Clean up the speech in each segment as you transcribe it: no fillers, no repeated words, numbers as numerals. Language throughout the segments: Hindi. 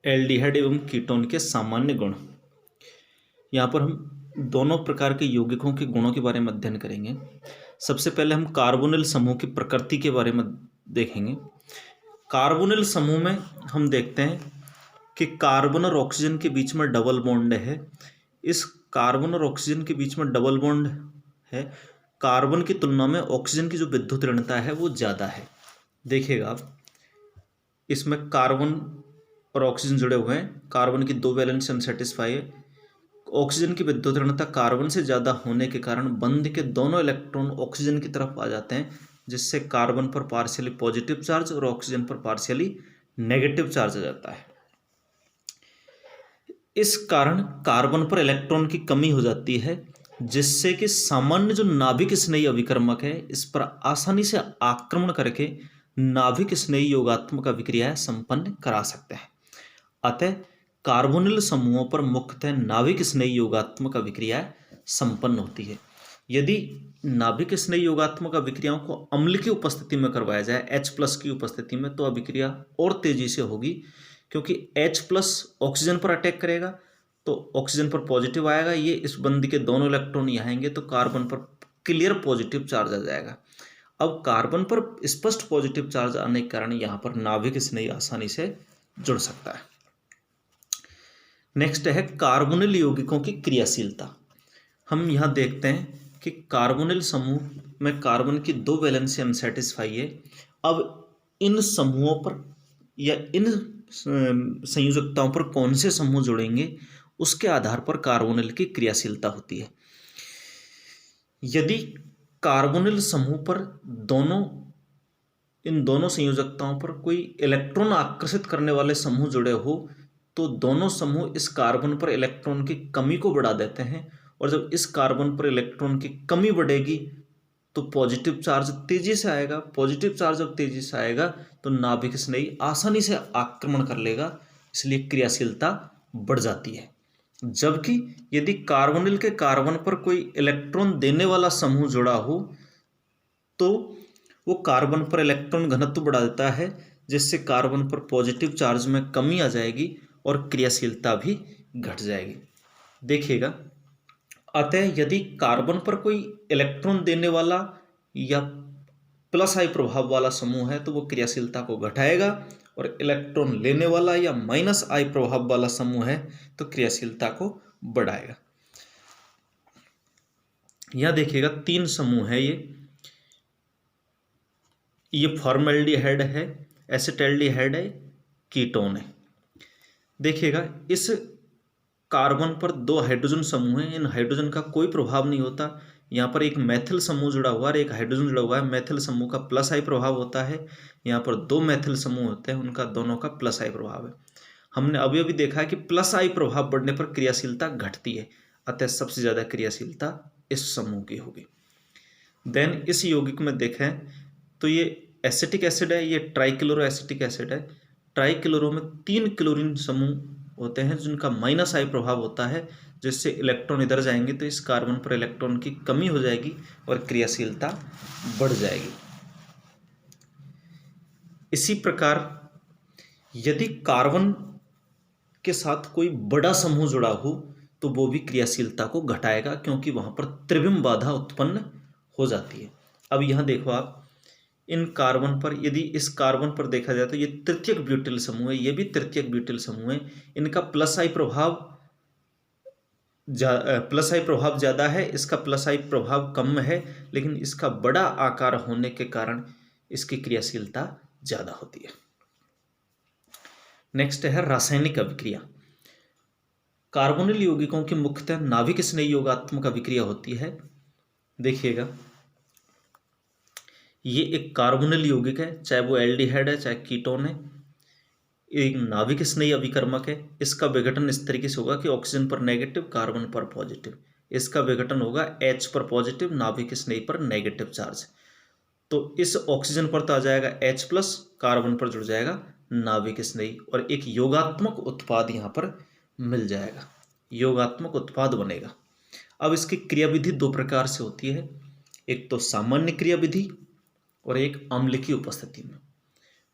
एल्डिहाइड एवं कीटोन के सामान्य गुण। यहाँ पर हम दोनों प्रकार के यौगिकों के गुणों के बारे में अध्ययन करेंगे। सबसे पहले हम कार्बोनिल समूह की प्रकृति के बारे में देखेंगे। कार्बोनिल समूह में हम देखते हैं कि कार्बन और ऑक्सीजन के बीच में डबल बॉन्ड है। इस कार्बन और ऑक्सीजन के बीच में डबल बॉन्ड है। कार्बन की तुलना में ऑक्सीजन की जो विद्युत ऋणता है वो ज़्यादा है। देखिएगा आप, इसमें कार्बन और ऑक्सीजन जुड़े हुए हैं। कार्बन की दो वैलेंस अनसेटिस्फाई है। ऑक्सीजन की विद्युत ऋणता कार्बन से ज़्यादा होने के कारण बंध के दोनों इलेक्ट्रॉन ऑक्सीजन की तरफ आ जाते हैं, जिससे कार्बन पर पार्शियली पॉजिटिव चार्ज और ऑक्सीजन पर पार्शियली नेगेटिव चार्ज आ जाता है। इस कारण कार्बन पर इलेक्ट्रॉन की कमी हो जाती है, जिससे कि सामान्य जो नाभिक स्नेही अभिकर्मक है इस पर आसानी से आक्रमण करके नाभिक स्नेही योगात्मक अभिक्रियाएं संपन्न करा सकते हैं। अतः कार्बोनिल समूहों पर मुख्यतः नाभिक स्नेही योगात्मक अभिक्रियाएं संपन्न होती है। यदि नाभिक स्नेही योगात्मक अभिक्रियाओं को अम्ल की उपस्थिति में करवाया जाए, H+ की उपस्थिति में, तो अभिक्रिया और तेजी से होगी, क्योंकि H+ ऑक्सीजन पर अटैक करेगा तो ऑक्सीजन पर पॉजिटिव आएगा। ये इस बंध के दोनों इलेक्ट्रॉन यहाँ आएंगे तो कार्बन पर क्लियर पॉजिटिव चार्ज आ जाएगा। अब कार्बन पर स्पष्ट पॉजिटिव चार्ज आने के कारण यहाँ पर नाभिक स्नेही आसानी से जुड़ सकता है। नेक्स्ट है कार्बोनिल यौगिकों की क्रियाशीलता। हम यहाँ देखते हैं कि कार्बोनिल समूह में कार्बन की दो वैलेंसी अनसेटिस्फाई है। अब इन समूहों पर या इन संयोजकताओं पर कौन से समूह जुड़ेंगे उसके आधार पर कार्बोनिल की क्रियाशीलता होती है। यदि कार्बोनिल समूह पर इन दोनों संयोजकताओं पर कोई इलेक्ट्रॉन आकर्षित करने वाले समूह जुड़े हो तो दोनों समूह इस कार्बन पर इलेक्ट्रॉन की कमी को बढ़ा देते हैं, और जब इस कार्बन पर इलेक्ट्रॉन की कमी बढ़ेगी तो पॉजिटिव चार्ज तेजी से आएगा। पॉजिटिव चार्ज जब तेजी से आएगा तो नाभिक स्नेही आसानी से आक्रमण कर लेगा, इसलिए क्रियाशीलता बढ़ जाती है। जबकि यदि कार्बोनिल के कार्बन पर कोई इलेक्ट्रॉन देने वाला समूह जुड़ा हो तो वो कार्बन पर इलेक्ट्रॉन घनत्व बढ़ा देता है, जिससे कार्बन पर पॉजिटिव चार्ज में कमी आ जाएगी और क्रियाशीलता भी घट जाएगी। देखिएगा, अतः यदि कार्बन पर कोई इलेक्ट्रॉन देने वाला या +I प्रभाव वाला समूह है तो वो क्रियाशीलता को घटाएगा, और इलेक्ट्रॉन लेने वाला या -I प्रभाव वाला समूह है तो क्रियाशीलता को बढ़ाएगा। यहां देखिएगा 3 समूह है। ये फॉर्मल्डिहाइड है, एसिटाल्डिहाइड है, कीटोन है। देखिएगा, इस कार्बन पर 2 हाइड्रोजन समूह हैं। इन हाइड्रोजन का कोई प्रभाव नहीं होता। यहाँ पर एक मैथिल समूह जुड़ा हुआ है और एक हाइड्रोजन जुड़ा हुआ है। मैथिल समूह का +I प्रभाव होता है। यहाँ पर 2 मैथिल समूह होते हैं, उनका दोनों का +I प्रभाव है। हमने अभी अभी देखा है कि +I प्रभाव बढ़ने पर क्रियाशीलता घटती है, अतः सबसे ज़्यादा क्रियाशीलता इस समूह की होगी। देन इस यौगिक में देखें तो ये एसिटिक एसिड है, ये ट्राइक्लोरो एसिटिक एसिड है। ट्राइक्लोरो में 3 क्लोरीन समूह होते हैं जिनका -I प्रभाव होता है, जिससे इलेक्ट्रॉन इधर जाएंगे तो इस कार्बन पर इलेक्ट्रॉन की कमी हो जाएगी और क्रियाशीलता बढ़ जाएगी। इसी प्रकार यदि कार्बन के साथ कोई बड़ा समूह जुड़ा हो तो वो भी क्रियाशीलता को घटाएगा, क्योंकि वहां पर त्रिविम बाधा उत्पन्न हो जाती है। अब यहां देखो आप, इन कार्बन पर, यदि इस कार्बन पर देखा जाए तो ये तृतीयक ब्यूटिल समूह है, ये भी तृतीयक ब्यूटिल समूह है। इनका +I प्रभाव ज़्यादा है, इसका +I प्रभाव कम है, लेकिन इसका बड़ा आकार होने के कारण इसकी क्रियाशीलता ज़्यादा होती है। नेक्स्ट है रासायनिक अभिक्रिया। कार्बोनिल यौगिकों की मुख्यतः नाभिक स्नेही योगात्मक अभिक्रिया होती है। देखिएगा, ये एक कार्बोनिल यौगिक है, चाहे वो एल्डिहाइड है चाहे कीटोन है। एक नाभिक स्नेही अभिकर्मक है। इसका विघटन इस तरीके से होगा कि ऑक्सीजन पर नेगेटिव, कार्बन पर पॉजिटिव। इसका विघटन होगा H पर पॉजिटिव, नाभिक स्नेही पर नेगेटिव चार्ज। तो इस ऑक्सीजन पर तो आ जाएगा H+, कार्बन पर जुड़ जाएगा नाभिक स्नेही, और एक योगात्मक उत्पाद यहाँ पर मिल जाएगा, योगात्मक उत्पाद बनेगा। अब इसकी क्रियाविधि 2 प्रकार से होती है, एक तो सामान्य क्रियाविधि और एक अम्ल की उपस्थिति में।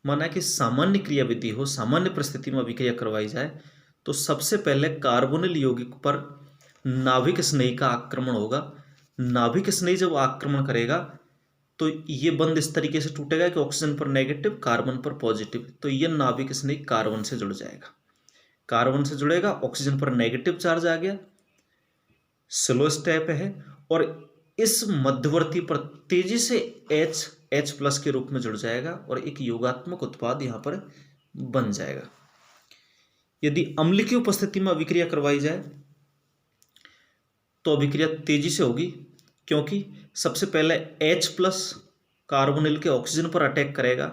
माना कि सामान्य क्रियाविधि हो, सामान्य परिस्थिति में अभिक्रिया करवाई जाए तो सबसे पहले कार्बोनिल यौगिक पर नाभिक स्नेही का आक्रमण होगा। नाभिक स्नेही जब आक्रमण करेगा तो ये बंध इस तरीके से टूटेगा कि ऑक्सीजन पर नेगेटिव, कार्बन पर पॉजिटिव, तो ये नाभिक स्नेही कार्बन से जुड़ जाएगा। कार्बन से जुड़ेगा, ऑक्सीजन पर नेगेटिव चार्ज आ गया, स्लो स्टेप है, और इस मध्यवर्ती पर तेजी से H प्लस के रूप में जुड़ जाएगा और एक योगात्मक उत्पाद यहां पर बन जाएगा। यदि अम्ल की उपस्थिति में अभिक्रिया करवाई जाए तो अभिक्रिया तेजी से होगी, क्योंकि सबसे पहले H प्लस कार्बोनिल के ऑक्सीजन पर अटैक करेगा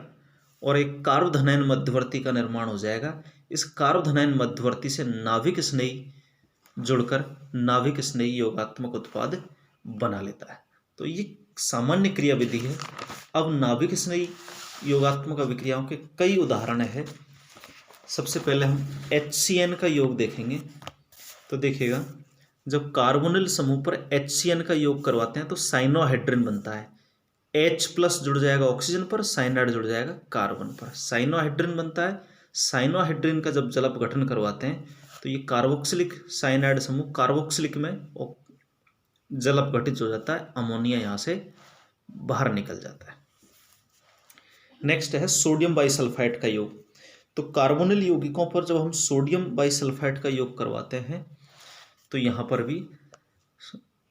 और एक कार्बोधनायन मध्यवर्ती का निर्माण हो जाएगा। इस कार्बोधनायन मध्यवर्ती से नाभिक स्नेही जुड़कर नाभिक स्नेही योगात्मक उत्पाद बना लेता है। तो ये सामान्य क्रियाविधि है। अब नाभिक स्नेही योगात्मक अभिक्रियाओं के कई उदाहरण है। सबसे पहले हम HCN का योग देखेंगे। तो देखिएगा, जब कार्बोनिल समूह पर HCN का योग करवाते हैं तो साइनोहाइड्रिन बनता है। H प्लस जुड़ जाएगा ऑक्सीजन पर, साइनाइड जुड़ जाएगा कार्बन पर, साइनोहाइड्रिन बनता है। साइनोहाइड्रिन का जब जल अपघटन करवाते हैं तो ये कार्बोक्सिलिक साइनाइड समूह कार्बोक्सिलिक में जल अपघटित हो जाता है, अमोनिया यहाँ से बाहर निकल जाता है। नेक्स्ट है सोडियम बाइसल्फाइड का योग। तो कार्बोनिल यौगिकों पर जब हम सोडियम बाइसल्फाइड का योग करवाते हैं तो यहाँ पर भी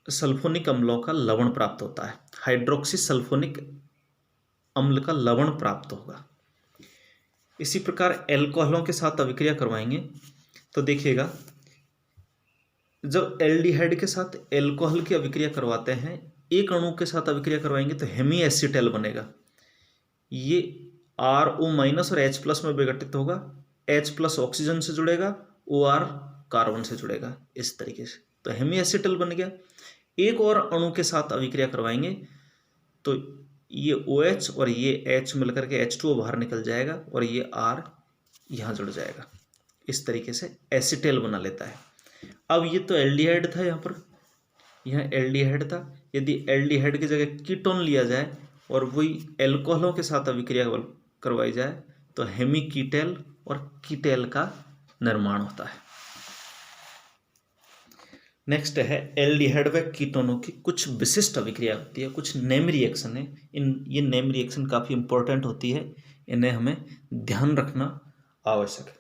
सल्फोनिक अम्लों का लवण प्राप्त होता है, हाइड्रोक्सी सल्फोनिक अम्ल का लवण प्राप्त होगा। इसी प्रकार एल्कोहलों के साथ अभिक्रिया करवाएंगे तो देखिएगा, जब एल्डिहाइड के साथ एल्कोहल की अभिक्रिया करवाते हैं, एक अणु के साथ अभिक्रिया करवाएंगे तो हेमी एसिटेल बनेगा। ये RO माइनस और H प्लस में विघटित होगा, H प्लस ऑक्सीजन से जुड़ेगा, OR कार्बन से जुड़ेगा, इस तरीके से तो हेमी एसिटेल बन गया। एक और अणु के साथ अभिक्रिया करवाएंगे तो ये OH और ये H मिलकर के H2O बाहर निकल जाएगा और ये R यहाँ जुड़ जाएगा, इस तरीके से एसिटेल बना लेता है। अब ये तो एल्डिहाइड था, यहाँ एल्डिहाइड था। यदि एल्डिहाइड की जगह कीटोन लिया जाए और वही एल्कोहलों के साथ अभिक्रिया करवाई जाए तो हेमी कीटेल और कीटेल का निर्माण होता है। नेक्स्ट है एल्डिहाइड व कीटोनों की कुछ विशिष्ट अभिक्रिया होती है, कुछ नेम रिएक्शन है। ये नेम रिएक्शन काफ़ी इंपॉर्टेंट होती है, इन्हें हमें ध्यान रखना आवश्यक है।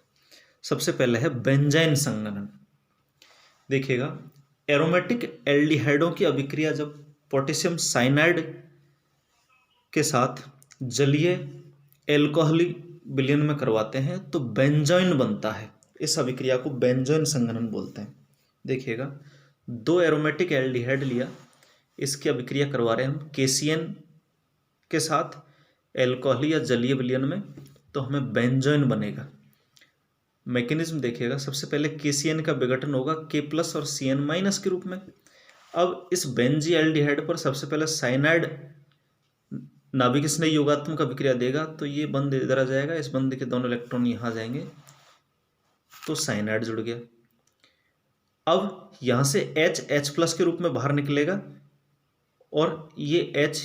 सबसे पहले है बेंजाइन संघनन। देखिएगा, एरोमेटिक एल्डिहाइडों की अभिक्रिया जब पोटेशियम साइनाइड के साथ जलीय एल्कोहली विलयन में करवाते हैं तो बेंजोइन बनता है। इस अभिक्रिया को बेंजोइन संघनन बोलते हैं। देखिएगा, दो एरोमेटिक एल्डिहाइड लिया, इसकी अभिक्रिया करवा रहे हैं हम KCN के साथ एल्कोहली या जलीय विलयन में, तो हमें बेंजोइन बनेगा। मैकेनिज्म देखिएगा, सबसे पहले KCN का विघटन होगा K प्लस और CN माइनस के रूप में। अब इस बेंजी एल्डिहाइड पर सबसे पहले साइनाइड नाभिक स्नेही योगात्मक अभिक्रिया देगा तो ये बंध इधर आ जाएगा, इस बंध के दोनों इलेक्ट्रॉन यहाँ जाएंगे तो साइनाइड जुड़ गया। अब यहाँ से H प्लस के रूप में बाहर निकलेगा और ये H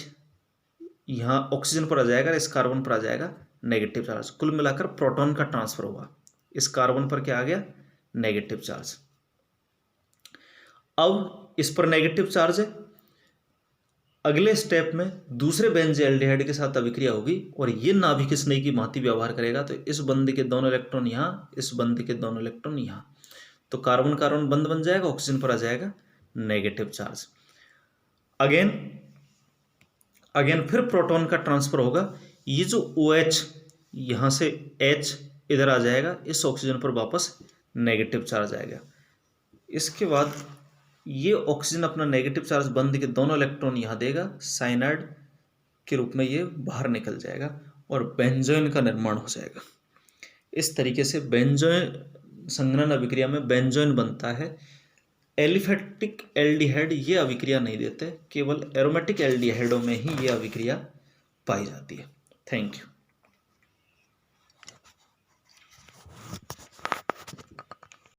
यहाँ ऑक्सीजन पर आ जाएगा, इस कार्बन पर आ जाएगा नेगेटिव चार्ज। कुल मिलाकर प्रोटॉन का ट्रांसफर होगा, इस कार्बन पर क्या आ गया, नेगेटिव चार्ज। अब इस पर नेगेटिव चार्ज है, अगले स्टेप में दूसरे बेंजीएल्डिहाइड के साथ अभिक्रिया होगी और ये नाभिक स्नेही की भांति व्यवहार करेगा। तो इस बंध के दोनों इलेक्ट्रॉन यहाँ, इस बंध के दोनों इलेक्ट्रॉन यहाँ, तो कार्बन कार्बन बंध बन जाएगा, ऑक्सीजन पर आ जाएगा नेगेटिव चार्ज। अगेन फिर प्रोटॉन का ट्रांसफर होगा। ये जो OH यहाँ से H इधर आ जाएगा, इस ऑक्सीजन पर वापस नेगेटिव चार्ज आएगा। इसके बाद ये ऑक्सीजन अपना नेगेटिव चार्ज बंध के दोनों इलेक्ट्रॉन यहाँ देगा, साइनाइड के रूप में ये बाहर निकल जाएगा और बेंजोइन का निर्माण हो जाएगा। इस तरीके से बेंजोइन संघनन अभिक्रिया में बेंजोइन बनता है। एलिफेटिक एल्डिहाइड ये अभिक्रिया नहीं देते, केवल एरोमेटिक एल्डिहाइडों में ही ये अभिक्रिया पाई जाती है। Thank you.